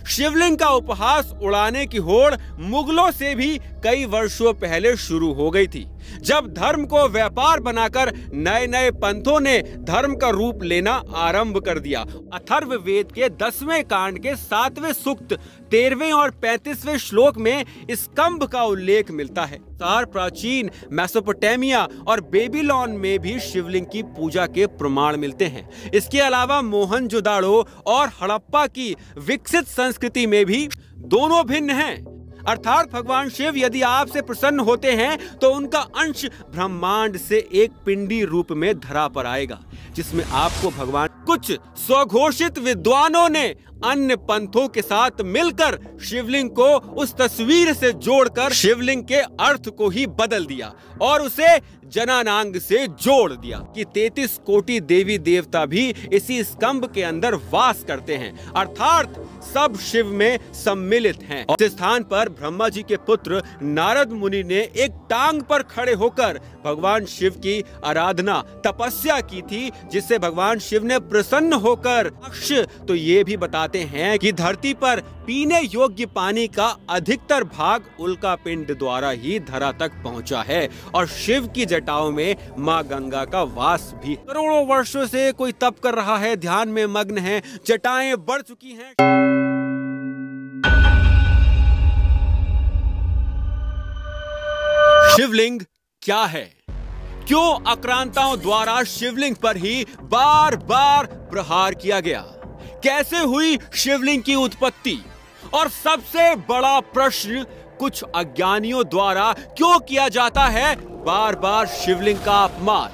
शिवलिंग का उपहास उड़ाने की होड़ मुगलों से भी कई वर्षों पहले शुरू हो गई थी, जब धर्म को व्यापार बनाकर नए नए पंथों ने धर्म का रूप लेना आरंभ कर दिया। अथर्ववेद के 10वें कांड के 7वें सूक्त 13वें और 35वें श्लोक में स्कंभ का उल्लेख मिलता है। सार प्राचीन मेसोपोटामिया और बेबीलोन में भी शिवलिंग की पूजा के प्रमाण मिलते हैं। इसके अलावा मोहनजोदाड़ो और हड़प्पा की विकसित संस्कृति में भी दोनों भिन्न हैं। अर्थात भगवान शिव यदि आपसे प्रसन्न होते हैं तो उनका अंश ब्रह्मांड से एक पिंडी रूप में धरा पर आएगा, जिसमें आपको भगवान कुछ स्वघोषित विद्वानों ने अन्य पंथों के साथ मिलकर शिवलिंग को उस तस्वीर से जोड़कर शिवलिंग के अर्थ को ही बदल दिया और उसे जनानांग से जोड़ दिया कि 33 कोटि देवी देवता भी इसी स्कंभ के अंदर वास करते हैं, अर्थात सब शिव में सम्मिलित हैं। और इस स्थान पर ब्रह्मा जी के पुत्र नारद मुनि ने एक टांग पर खड़े होकर भगवान शिव की आराधना तपस्या की थी, जिससे भगवान शिव ने प्रसन्न होकर तो ये भी बताते हैं कि धरती पर पीने योग्य पानी का अधिकतर भाग उल्का पिंड द्वारा ही धरा तक पहुंचा है और शिव की जटाओं में मां गंगा का वास भी। करोड़ों वर्षों से कोई तप कर रहा है, ध्यान में मग्न है, जटाएं बढ़ चुकी हैं। शिवलिंग क्या है? क्यों आक्रांताओं द्वारा शिवलिंग पर ही बार बार प्रहार किया गया? कैसे हुई शिवलिंग की उत्पत्ति? और सबसे बड़ा प्रश्न, कुछ अज्ञानियों द्वारा क्यों किया जाता है बार बार शिवलिंग का अपमान?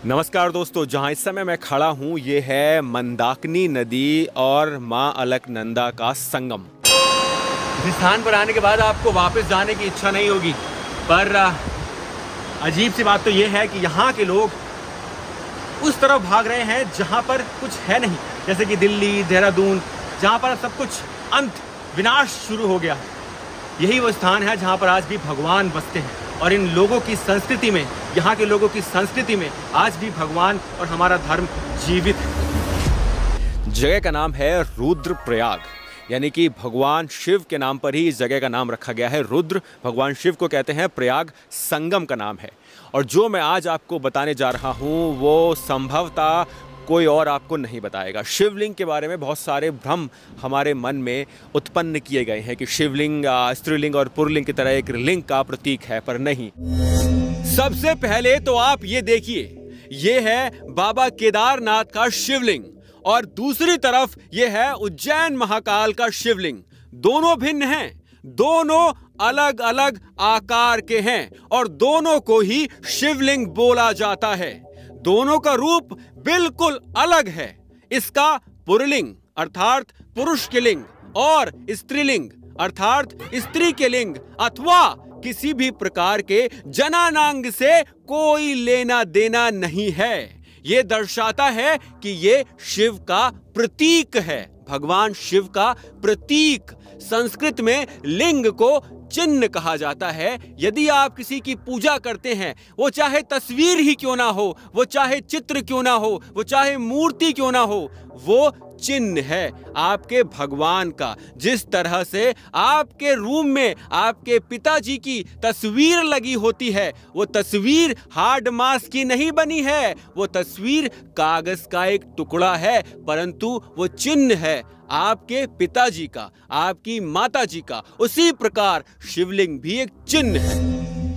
नमस्कार दोस्तों, जहां इस समय मैं खड़ा हूं ये है मंदाकिनी नदी और मां अलकनंदा का संगम। इस स्थान पर आने के बाद आपको वापस जाने की इच्छा नहीं होगी, पर अजीब सी बात तो ये है कि यहाँ के लोग उस तरफ भाग रहे हैं जहाँ पर कुछ है नहीं, जैसे कि दिल्ली, देहरादून, जहाँ पर सब कुछ अंत विनाश शुरू हो गया। यही वो स्थान है जहाँ पर आज भी भगवान बसते हैं और इन लोगों की संस्कृति में, यहाँ के लोगों की संस्कृति में आज भी भगवान और हमारा धर्म जीवित है। जगह का नाम है रुद्रप्रयाग, यानी कि भगवान शिव के नाम पर ही इस जगह का नाम रखा गया है। रुद्र भगवान शिव को कहते हैं, प्रयाग संगम का नाम है। और जो मैं आज आपको बताने जा रहा हूँ वो संभवतः कोई और आपको नहीं बताएगा। शिवलिंग के बारे में बहुत सारे भ्रम हमारे मन में उत्पन्न किए गए हैं कि शिवलिंग स्त्रीलिंग और पुल्लिंग की तरह एक लिंग का प्रतीक है, पर नहीं। सबसे पहले तो आप ये देखिए, ये है बाबा केदारनाथ का शिवलिंग और दूसरी तरफ यह है उज्जैन महाकाल का शिवलिंग। दोनों भिन्न हैं, दोनों अलग अलग आकार के हैं और दोनों को ही शिवलिंग बोला जाता है। दोनों का रूप बिल्कुल अलग है। इसका पुल्लिंग अर्थात पुरुष के लिंग और स्त्रीलिंग अर्थात स्त्री के लिंग अथवा किसी भी प्रकार के जनानांग से कोई लेना देना नहीं है। ये दर्शाता है कि ये शिव का प्रतीक है, भगवान शिव का प्रतीक। संस्कृत में लिंग को चिन्ह कहा जाता है। यदि आप किसी की पूजा करते हैं, वो चाहे तस्वीर ही क्यों ना हो, वो चाहे चित्र क्यों ना हो, वो चाहे मूर्ति क्यों ना हो, वो चिन्ह है आपके भगवान का। जिस तरह से आपके रूम में आपके पिताजी की तस्वीर लगी होती है, वो तस्वीर हार्ड मास की नहीं बनी है, वो तस्वीर कागज का एक टुकड़ा है, परंतु वो चिन्ह है आपके पिताजी का, आपकी माताजी का। उसी प्रकार शिवलिंग भी एक चिन्ह है।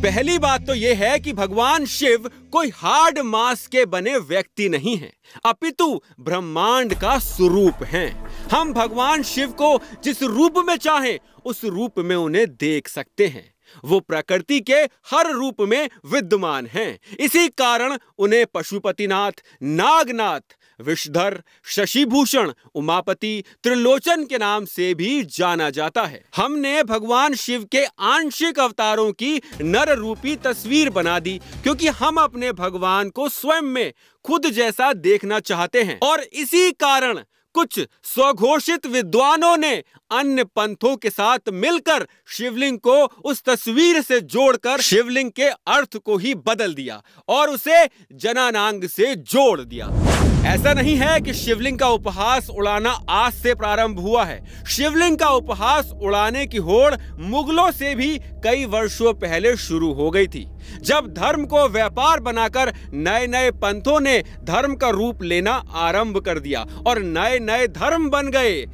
पहली बात तो यह है कि भगवान शिव कोई हार्ड मास के बने व्यक्ति नहीं हैं, अपितु ब्रह्मांड का स्वरूप हैं। हम भगवान शिव को जिस रूप में चाहें उस रूप में उन्हें देख सकते हैं। वो प्रकृति के हर रूप में विद्यमान हैं। इसी कारण उन्हें पशुपतिनाथ, नागनाथ, विषधर, शशिभूषण, उमापति, त्रिलोचन के नाम से भी जाना जाता है। हमने भगवान शिव के आंशिक अवतारों की नर रूपी तस्वीर बना दी क्योंकि हम अपने भगवान को स्वयं में खुद जैसा देखना चाहते हैं और इसी कारण कुछ स्वघोषित विद्वानों ने अन्य पंथों के साथ मिलकर शिवलिंग को उस तस्वीर से जोड़कर शिवलिंग के अर्थ को ही बदल दिया और उसे जनानांग से जोड़ दिया। ऐसा नहीं है कि शिवलिंग का उपहास उड़ाना आज से प्रारंभ हुआ है। शिवलिंग का उपहास उड़ाने की होड़ मुगलों से भी कई वर्षों पहले शुरू हो गई थी, जब धर्म को व्यापार बनाकर नए नए पंथों ने धर्म का रूप लेना आरंभ कर दिया और नए नए धर्म बन गए।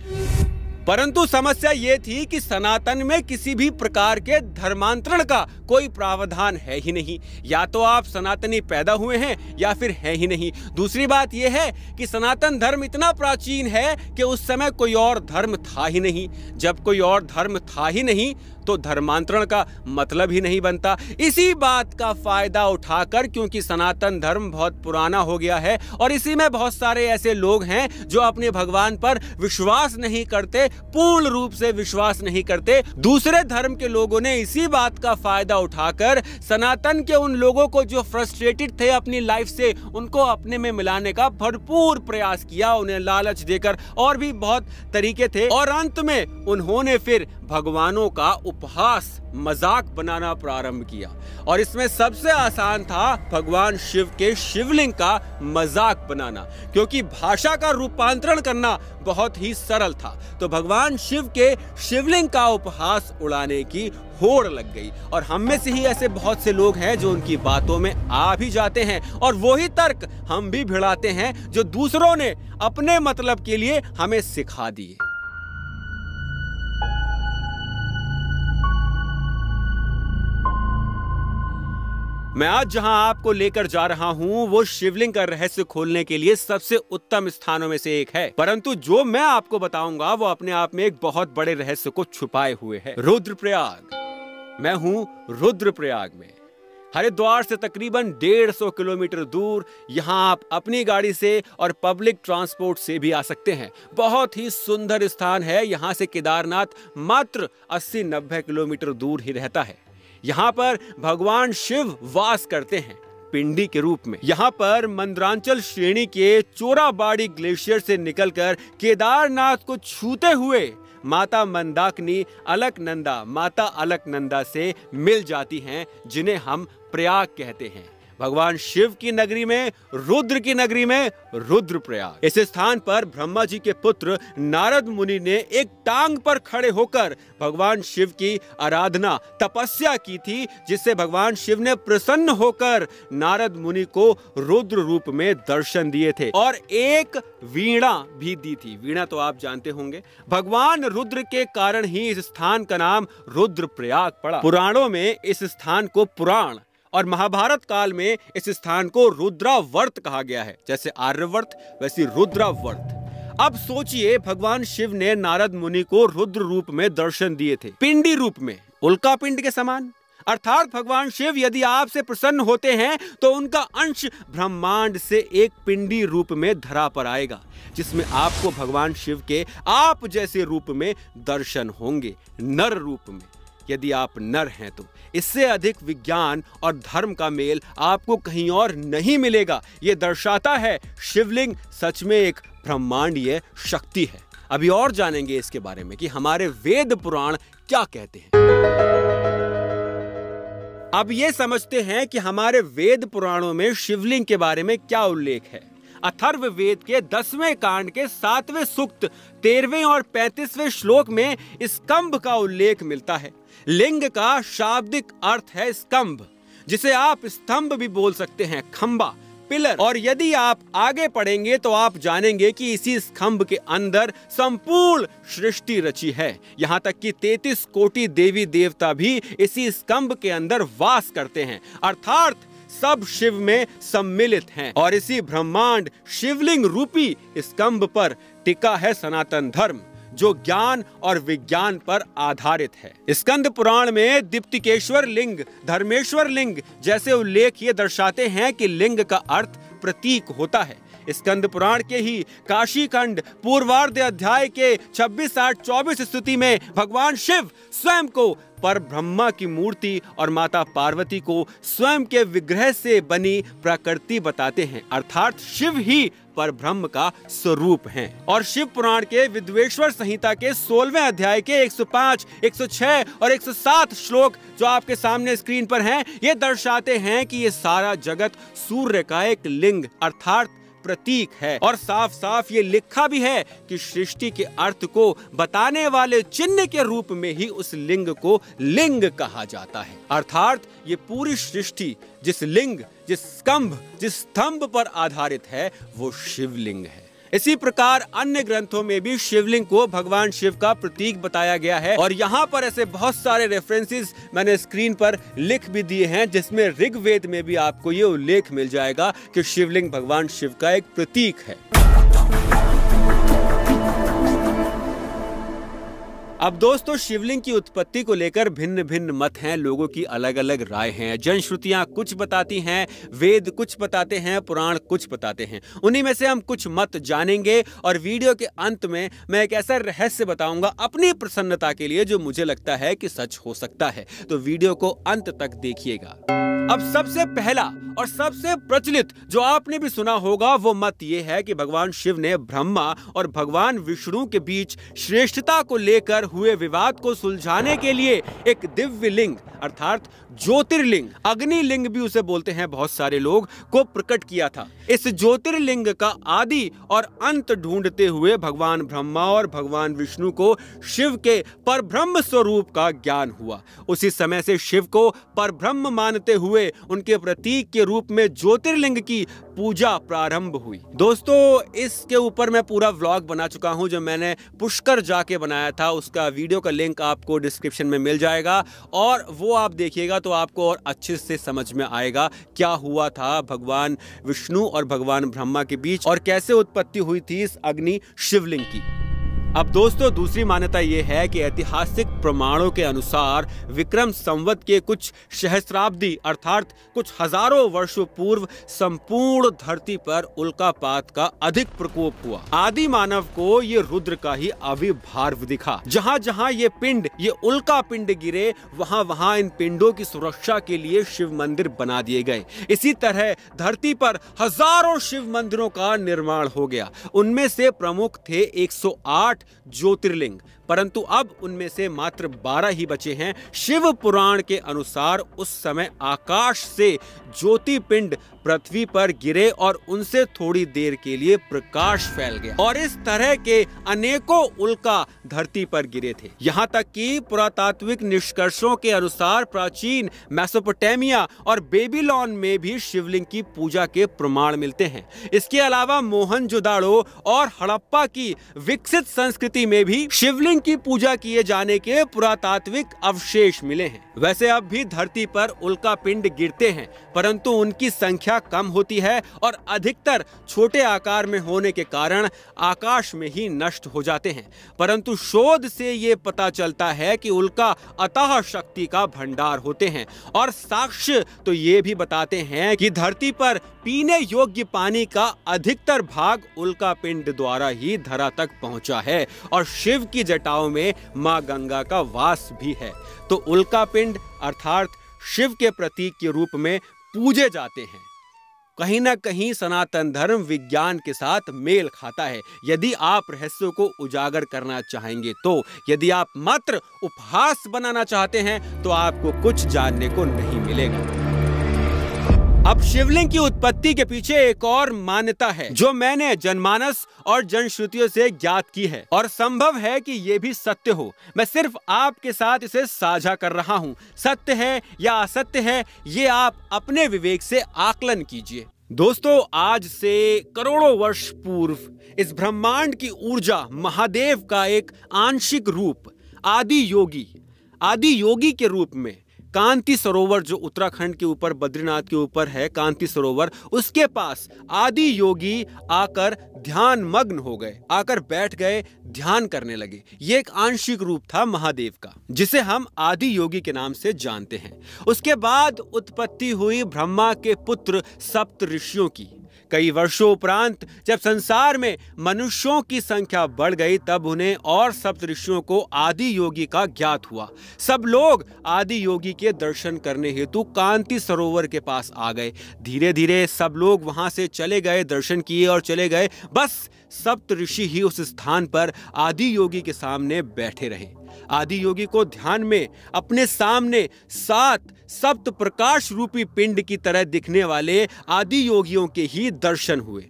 परंतु समस्या यह थी कि सनातन में किसी भी प्रकार के धर्मांतरण का कोई प्रावधान है ही नहीं। या तो आप सनातनी पैदा हुए हैं या फिर है ही नहीं। दूसरी बात यह है कि सनातन धर्म इतना प्राचीन है कि उस समय कोई और धर्म था ही नहीं। जब कोई और धर्म था ही नहीं तो धर्मांतरण का मतलब ही नहीं बनता। इसी बात का फायदा उठाकर, क्योंकि सनातन धर्म बहुत पुराना हो गया है और इसी में बहुत सारे ऐसे लोग हैं जो अपने भगवान पर विश्वास नहीं करते, पूर्ण रूप से विश्वास नहीं करते, दूसरे धर्म के लोगों ने इसी बात का फायदा उठाकर सनातन के उन लोगों को जो फ्रस्ट्रेटेड थे अपनी लाइफ से, उनको अपने में मिलाने का भरपूर प्रयास किया, उन्हें लालच देकर, और भी बहुत तरीके थे। और अंत में उन्होंने फिर भगवानों का उपहास, मजाक बनाना प्रारंभ किया। और इसमें सबसे आसान था भगवान शिव के शिवलिंग का मजाक बनाना, क्योंकि भाषा का रूपांतरण करना बहुत ही सरल था। तो भगवान शिव के शिवलिंग का उपहास उड़ाने की होड़ लग गई। और हम में से ही ऐसे बहुत से लोग हैं जो उनकी बातों में आ भी जाते हैं और वही तर्क हम भी भिड़ाते हैं जो दूसरों ने अपने मतलब के लिए हमें सिखा दिए। मैं आज जहां आपको लेकर जा रहा हूं वो शिवलिंग का रहस्य खोलने के लिए सबसे उत्तम स्थानों में से एक है, परंतु जो मैं आपको बताऊंगा वो अपने आप में एक बहुत बड़े रहस्य को छुपाए हुए है। रुद्रप्रयाग। मैं हूं रुद्रप्रयाग में, हरिद्वार से तकरीबन 150 किलोमीटर दूर। यहां आप अपनी गाड़ी से और पब्लिक ट्रांसपोर्ट से भी आ सकते हैं। बहुत ही सुंदर स्थान है। यहां से केदारनाथ मात्र 80-90 किलोमीटर दूर ही रहता है। यहाँ पर भगवान शिव वास करते हैं पिंडी के रूप में। यहाँ पर मंदरांचल श्रेणी के चोराबाड़ी ग्लेशियर से निकलकर केदारनाथ को छूते हुए माता मंदाकिनी अलकनंदा, माता अलकनंदा से मिल जाती हैं, जिन्हें हम प्रयाग कहते हैं। भगवान शिव की नगरी में, रुद्र की नगरी में, रुद्रप्रयाग। इस स्थान पर ब्रह्मा जी के पुत्र नारद मुनि ने एक टांग पर खड़े होकर भगवान शिव की आराधना, तपस्या की थी, जिससे भगवान शिव ने प्रसन्न होकर नारद मुनि को रुद्र रूप में दर्शन दिए थे और एक वीणा भी दी थी। वीणा तो आप जानते होंगे। भगवान रुद्र के कारण ही इस स्थान का नाम रुद्रप्रयाग पड़ा। पुराणों में इस स्थान को पुराण और महाभारत काल में इस स्थान को रुद्रावर्त कहा गया है। जैसे आर्यवर्त वैसे रुद्रावर्त। अब सोचिए, भगवान शिव ने नारद मुनि को रुद्र रूप में दर्शन दिए थे, पिंडी रूप में, उल्का पिंड के समान। अर्थात भगवान शिव यदि आपसे प्रसन्न होते हैं तो उनका अंश ब्रह्मांड से एक पिंडी रूप में धरा पर आएगा, जिसमें आपको भगवान शिव के आप जैसे रूप में दर्शन होंगे, नर रूप में, यदि आप नर हैं तो। इससे अधिक विज्ञान और धर्म का मेल आपको कहीं और नहीं मिलेगा। यह दर्शाता है शिवलिंग सच में एक ब्रह्मांडीय शक्ति है। अभी और जानेंगे इसके बारे में कि हमारे वेद पुराण क्या कहते हैं। अब ये समझते हैं कि हमारे वेद पुराणों में शिवलिंग के बारे में क्या उल्लेख है। अथर्ववेद के 10वें कांड के 7वें सूक्त 13वें और 35वें श्लोक में स्कंभ का उल्लेख मिलता है। लिंग का शाब्दिक अर्थ है स्कंभ, जिसे आप स्तंभ भी बोल सकते हैं, खंबा, पिलर। और यदि आप आगे पढ़ेंगे तो आप जानेंगे कि इसी स्तंभ के अंदर संपूर्ण सृष्टि रची है। यहाँ तक कि 33 कोटि देवी देवता भी इसी स्तंभ के अंदर वास करते हैं, अर्थात सब शिव में सम्मिलित हैं। और इसी ब्रह्मांड शिवलिंग रूपी स्तंभ पर टिका है सनातन धर्म, जो ज्ञान और विज्ञान पर आधारित है। स्कंद पुराण में दीप्तिकेश्वर लिंग, धर्मेश्वर लिंग जैसे उल्लेख ये दर्शाते हैं कि लिंग का अर्थ प्रतीक होता है। स्कंद पुराण के ही काशी खंड पूर्वार्ध अध्याय के 26-8-24 स्तुति में भगवान शिव स्वयं को पर ब्रह्मा की मूर्ति और माता पार्वती को स्वयं के विग्रह से बनी प्रकृति बताते हैं, अर्थात शिव ही पर ब्रह्म का स्वरूप हैं। और शिव पुराण के विद्वेश्वर संहिता के 16वें अध्याय के 105, 106 और 107 श्लोक जो आपके सामने स्क्रीन पर हैं, ये दर्शाते हैं कि ये सारा जगत सूर्य का एक लिंग अर्थात प्रतीक है और साफ साफ ये लिखा भी है कि सृष्टि के अर्थ को बताने वाले चिन्ह के रूप में ही उस लिंग को लिंग कहा जाता है। अर्थात ये पूरी सृष्टि जिस लिंग, जिस स्कंभ, जिस स्तंभ पर आधारित है वो शिवलिंग है। इसी प्रकार अन्य ग्रंथों में भी शिवलिंग को भगवान शिव का प्रतीक बताया गया है और यहाँ पर ऐसे बहुत सारे रेफरेंसेस मैंने स्क्रीन पर लिख भी दिए हैं, जिसमें ऋग्वेद में भी आपको ये उल्लेख मिल जाएगा कि शिवलिंग भगवान शिव का एक प्रतीक है। अब दोस्तों, शिवलिंग की उत्पत्ति को लेकर भिन्न भिन्न मत हैं, लोगों की अलग अलग राय हैं। जनश्रुतियां कुछ बताती हैं, वेद कुछ बताते हैं, पुराण कुछ बताते हैं। उन्हीं में से हम कुछ मत जानेंगे और वीडियो के अंत में मैं एक ऐसा रहस्य बताऊंगा अपनी प्रसन्नता के लिए जो मुझे लगता है कि सच हो सकता है। तो वीडियो को अंत तक देखिएगा। अब सबसे पहला और सबसे प्रचलित जो आपने भी सुना होगा वो मत ये है कि भगवान शिव ने ब्रह्मा और भगवान विष्णु के बीच श्रेष्ठता को लेकर हुए विवाद को सुलझाने के लिए एक दिव्य लिंग अर्थात ज्योतिर्लिंग, अग्निलिंग भी उसे बोलते हैं बहुत सारे लोग, को प्रकट किया था। इस ज्योतिर्लिंग का आदि और अंत ढूंढते हुए भगवान ब्रह्मा और भगवान विष्णु को शिव के परब्रह्म स्वरूप का ज्ञान हुआ। उसी समय से शिव को परब्रह्म मानते हुए उनके प्रतीक के रूप में ज्योतिर्लिंग की पूजा प्रारंभ हुई। दोस्तों, इसके ऊपर मैं पूरा व्लॉग बना चुका हूं जो मैंने पुष्कर जाके बनाया था, उसका वीडियो का लिंक आपको डिस्क्रिप्शन में मिल जाएगा और वो आप देखिएगा तो आपको और अच्छे से समझ में आएगा क्या हुआ था भगवान विष्णु और भगवान ब्रह्मा के बीच और कैसे उत्पत्ति हुई थी इस अग्नि शिवलिंग की। अब दोस्तों, दूसरी मान्यता यह है कि ऐतिहासिक प्रमाणों के अनुसार विक्रम संवत के कुछ सहस्राब्दी अर्थात कुछ हजारों वर्षों पूर्व संपूर्ण धरती पर उल्कापात का अधिक प्रकोप हुआ। आदि मानव को ये रुद्र का ही आविर्भाव दिखा। जहां जहां ये पिंड, ये उल्का पिंड गिरे, वहां वहां इन पिंडों की सुरक्षा के लिए शिव मंदिर बना दिए गए। इसी तरह धरती पर हजारों शिव मंदिरों का निर्माण हो गया। उनमें से प्रमुख थे 108 ज्योतिर्लिंग, परंतु अब उनमें से मात्र 12 ही बचे हैं। शिव पुराण के अनुसार उस समय आकाश से ज्योति पिंड पृथ्वी पर गिरे और उनसे थोड़ी देर के लिए प्रकाश फैल गया और इस तरह के अनेकों उल्का धरती पर गिरे थे। यहाँ तक कि पुरातात्विक निष्कर्षों के अनुसार प्राचीन मेसोपोटामिया और बेबीलोन में भी शिवलिंग की पूजा के प्रमाण मिलते हैं। इसके अलावा मोहनजोदाड़ो और हड़प्पा की विकसित संस्कृति में भी शिवलिंग की पूजा किए जाने के पुरातात्विक अवशेष मिले हैं। वैसे अब भी धरती पर उल्का पिंड गिरते हैं, परंतु उनकी संख्या कम होती है और अधिकतर छोटे आकार में होने के कारण आकाश में ही नष्ट हो जाते हैं। परंतु शोध से ये पता चलता है कि उल्का अतः शक्ति का भंडार होते हैं और साक्ष्य तो ये भी बताते हैं कि धरती पर पीने योग्य पानी का अधिकतर भाग उल्का पिंड द्वारा ही धरा तक पहुंचा है और शिव की जटाओं में मां गंगा का वास भी है। तो उल्का पिंड अर्थात शिव के प्रतीक के रूप में पूजे जाते हैं। कहीं ना कहीं सनातन धर्म विज्ञान के साथ मेल खाता है। यदि आप रहस्यों को उजागर करना चाहेंगे तो, यदि आप मात्र उपहास बनाना चाहते हैं तो आपको कुछ जानने को नहीं मिलेगा। अब शिवलिंग की उत्पत्ति के पीछे एक और मान्यता है जो मैंने जनमानस और जनश्रुतियों से ज्ञात की है और संभव है कि ये भी सत्य हो। मैं सिर्फ आपके साथ इसे साझा कर रहा हूँ। सत्य है या असत्य है ये आप अपने विवेक से आकलन कीजिए। दोस्तों, आज से करोड़ों वर्ष पूर्व इस ब्रह्मांड की ऊर्जा महादेव का एक आंशिक रूप आदि योगी के रूप में कांति सरोवर, जो उत्तराखंड के ऊपर बद्रीनाथ के ऊपर है कांति सरोवर, उसके पास आदि योगी आकर ध्यान मग्न हो गए, आकर बैठ गए, ध्यान करने लगे। ये एक आंशिक रूप था महादेव का जिसे हम आदि योगी के नाम से जानते हैं। उसके बाद उत्पत्ति हुई ब्रह्मा के पुत्र सप्त ऋषियों की। कई वर्षों उपरांत जब संसार में मनुष्यों की संख्या बढ़ गई तब उन्हें और सप्तऋषियों को आदि योगी का ज्ञात हुआ। सब लोग आदि योगी के दर्शन करने हेतु कांति सरोवर के पास आ गए। धीरे धीरे सब लोग वहां से चले गए, दर्शन किए और चले गए। बस सप्तऋषि ही उस स्थान पर आदि योगी के सामने बैठे रहे। आदि योगी को ध्यान में अपने सामने 7 सप्त प्रकाश रूपी पिंड की तरह दिखने वाले आदि योगियों के ही दर्शन हुए।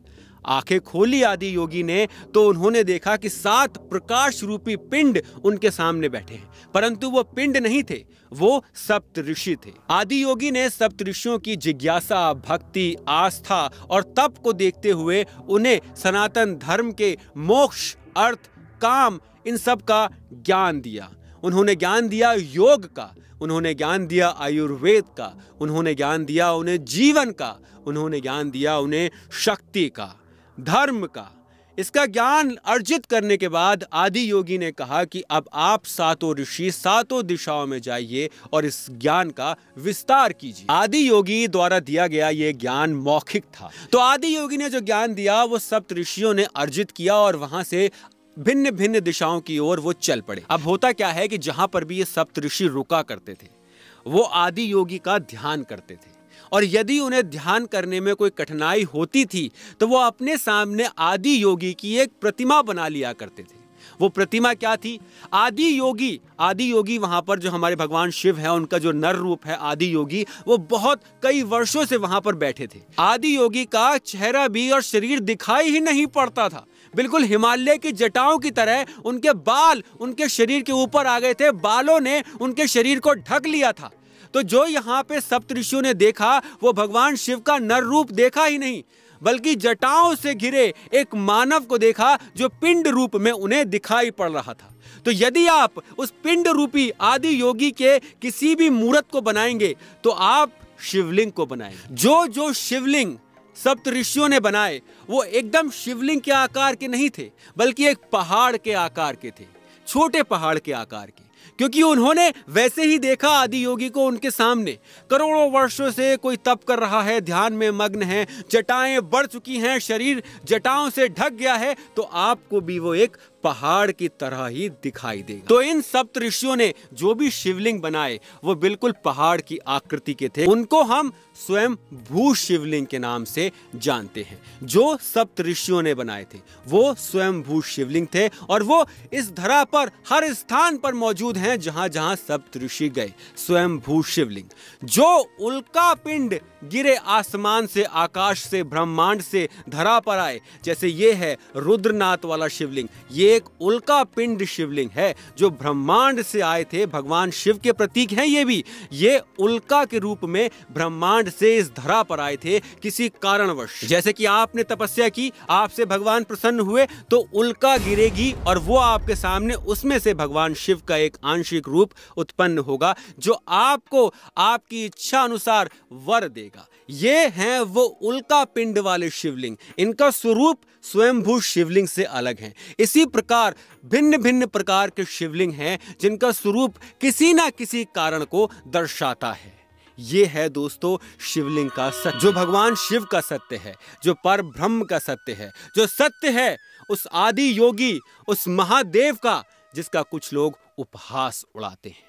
आंखें खोली आदि योगी ने तो उन्होंने देखा कि 7 प्रकाश रूपी पिंड उनके सामने बैठे हैं, परंतु वो पिंड नहीं थे, वो सप्त ऋषि थे। आदि योगी ने सप्त ऋषियों की जिज्ञासा, भक्ति, आस्था और तप को देखते हुए उन्हें सनातन धर्म के मोक्ष, अर्थ, काम, इन सब का ज्ञान दिया। उन्होंने ज्ञान दिया योग का, उन्होंने ज्ञान दिया आयुर्वेद का, उन्होंने ज्ञान दिया उन्हें जीवन का, उन्होंने ज्ञान दिया उन्हें शक्ति का, धर्म का। इसका ज्ञान अर्जित करने के बाद आदि योगी ने कहा कि अब आप 7 ऋषि 7 दिशाओं में जाइए और इस ज्ञान का विस्तार कीजिए। आदि योगी द्वारा दिया गया यह ज्ञान मौखिक था, तो आदि योगी ने जो ज्ञान दिया वो सप्त ऋषियों ने अर्जित किया और वहां से भिन्न भिन्न दिशाओं की ओर वो चल पड़े। अब होता क्या है कि जहां पर भी ये सप्त ऋषि रुका करते थे वो आदि योगी का ध्यान करते थे, और यदि उन्हें ध्यान करने में कोई कठिनाई होती थी तो वो अपने सामने आदि योगी की एक प्रतिमा बना लिया करते थे। वो प्रतिमा क्या थी? आदि योगी वहां पर जो हमारे भगवान शिव है, उनका जो नर रूप है आदि योगी, वो बहुत कई वर्षों से वहां पर बैठे थे। आदि योगी का चेहरा भी और शरीर दिखाई ही नहीं पड़ता था, बिल्कुल हिमालय की जटाओं की तरह उनके बाल उनके शरीर के ऊपर आ गए थे, बालों ने उनके शरीर को ढक लिया था। तो जो यहाँ पे सप्त ऋषियों ने देखा वो भगवान शिव का नर रूप देखा ही नहीं, बल्कि जटाओं से घिरे एक मानव को देखा जो पिंड रूप में उन्हें दिखाई पड़ रहा था। तो यदि आप उस पिंड रूपी आदि योगी के किसी भी मूर्त को बनाएंगे तो आप शिवलिंग को बनाएंगे। जो शिवलिंग सप्त ऋषियों ने बनाए वो एकदम शिवलिंग के आकार के नहीं थे, बल्कि एक पहाड़ के आकार के थे, छोटे पहाड़ के आकार के, क्योंकि उन्होंने वैसे ही देखा आदि योगी को उनके सामने। करोड़ों वर्षों से कोई तप कर रहा है, ध्यान में मग्न है, जटाएं बढ़ चुकी हैं, शरीर जटाओं से ढक गया है, तो आपको भी वो एक पहाड़ की तरह ही दिखाई देगा। तो इन सप्त ऋषियों ने जो भी शिवलिंग बनाए वो बिल्कुल पहाड़ की आकृति के थे। उनको हम स्वयं भू शिवलिंग के नाम से जानते हैं। जो सप्त ऋषियों ने बनाए थे वो स्वयं भू शिवलिंग थे, और वो इस धरा पर हर स्थान पर मौजूद हैं जहां जहां सप्त ऋषि गए। स्वयं भू शिवलिंग जो उल्का पिंड गिरे आसमान से, आकाश से, ब्रह्मांड से धरा पर आए, जैसे ये है रुद्रनाथ वाला शिवलिंग, ये एक उल्का पिंड शिवलिंग है जो ब्रह्मांड से आए थे। भगवान शिव के प्रतीक हैं ये उल्का के रूप में ब्रह्मांड से इस धरा पर आए थे किसी कारणवश। जैसे कि आपने तपस्या की, आपसे भगवान प्रसन्न हुए तो उल्का गिरेगी और वो आपके सामने, उसमें से भगवान शिव का एक आंशिक रूप उत्पन्न होगा जो आपको आपकी इच्छा अनुसार वर देगा। ये हैं वो उल्का पिंड वाले शिवलिंग, इनका स्वरूप स्वयंभू शिवलिंग से अलग है। इसी प्रकार भिन्न भिन्न प्रकार के शिवलिंग हैं जिनका स्वरूप किसी ना किसी कारण को दर्शाता है। ये है दोस्तों शिवलिंग का सत्य, जो भगवान शिव का सत्य है, जो पर ब्रह्म का सत्य है, जो सत्य है उस आदि योगी, उस महादेव का, जिसका कुछ लोग उपहास उड़ाते हैं।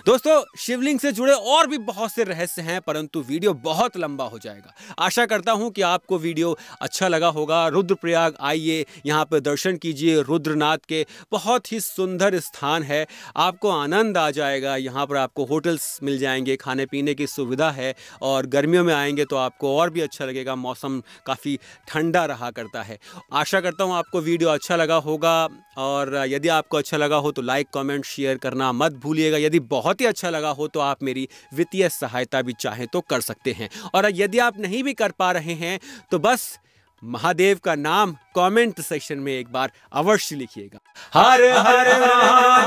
दोस्तों शिवलिंग से जुड़े और भी बहुत से रहस्य हैं, परंतु वीडियो बहुत लंबा हो जाएगा। आशा करता हूं कि आपको वीडियो अच्छा लगा होगा। रुद्रप्रयाग आइए, यहां पर दर्शन कीजिए रुद्रनाथ के। बहुत ही सुंदर स्थान है, आपको आनंद आ जाएगा। यहां पर आपको होटल्स मिल जाएंगे, खाने पीने की सुविधा है, और गर्मियों में आएंगे तो आपको और भी अच्छा लगेगा। मौसम काफ़ी ठंडा रहा करता है। आशा करता हूँ आपको वीडियो अच्छा लगा होगा, और यदि आपको अच्छा लगा हो तो लाइक, कमेंट, शेयर करना मत भूलिएगा। यदि बहुत ही अच्छा लगा हो तो आप मेरी वित्तीय सहायता भी चाहें तो कर सकते हैं, और यदि आप नहीं भी कर पा रहे हैं तो बस महादेव का नाम कमेंट सेक्शन में एक बार अवश्य लिखिएगा। हर हर